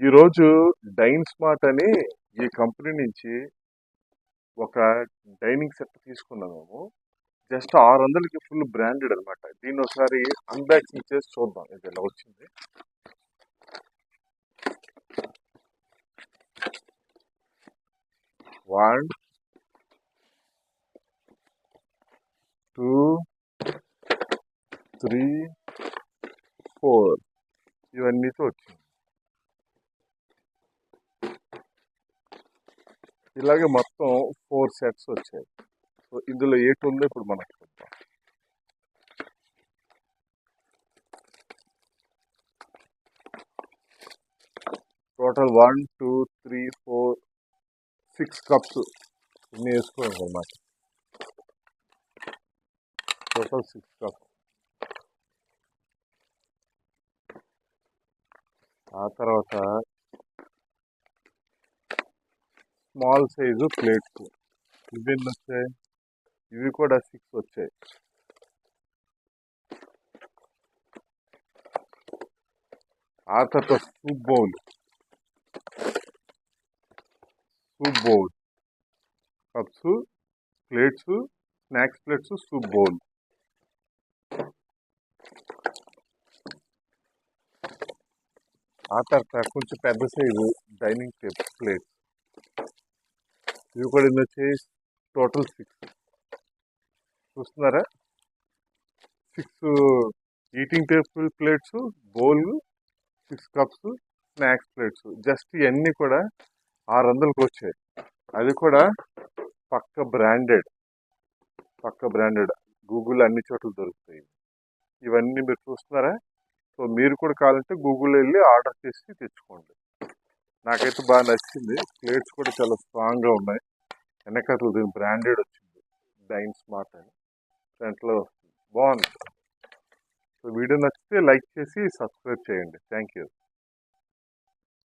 ఈరోజు dyne smart అని ఈ కంపెనీ నుంచి ఒక డైనింగ్ సెట్ తీసుకున్నాం మేము. జస్ట్ 600కి ఫుల్ బ్రాండెడ్ అనమాట. దీన్ని ఒకసారి అన్బాక్సింగ్ చేసి చూద్దాం ఇది ఎలా వచ్చింది. వన్ 2 3 4 ఇవన్నీతో వచ్చింది. ఇలాగే మొత్తం 4 సెట్స్ వచ్చాయి. సో ఇందులో ఏటి ఉందో ఇప్పుడు మనకు చూద్దాం. టోటల్ 1 2 3 4 6 కప్స్ ఇన్ని వేసుకోవాలి అన్నమాట. Total 6 cups. ఆ తర్వాత స్మాల్ సైజు ప్లేట్స్ ఇవి ఎన్ని వచ్చాయి, ఇవి కూడా 6 వచ్చాయి. ఆ తర్వాత soup bowl cups, plates, snacks plates, soup bowl. ఆ తర్వాత కొంచెం పెద్ద సైజు డైనింగ్ టేబుల్ ప్లేట్స్, ఇవి కూడా ఎన్ని వచ్చాయి, టోటల్ 6. చూస్తున్నారా, 6 eating table plates, bowl, 6 cups, snacks plates. Just ఇవన్నీ కూడా 600కి వచ్చాయి. అది కూడా పక్క బ్రాండెడ్ గూగుల్ అన్ని చోట్ల దొరుకుతాయి. ఇవన్నీ మీరు చూస్తున్నారా. సో మీరు కూడా కావాలంటే గూగుల్లో వెళ్ళి ఆర్డర్ చేసి తెచ్చుకోండి. నాకైతే బాగా నచ్చింది. ప్లేట్స్ కూడా చాలా స్ట్రాంగ్గా ఉన్నాయి. వెనకాల దీని బ్రాండెడ్ వచ్చింది, డైన్ స్మార్ట్ అని ఫ్రంట్లో వస్తుంది. బాగుంది. సో వీడియో నచ్చితే లైక్ చేసి సబ్స్క్రైబ్ చేయండి. Thank you.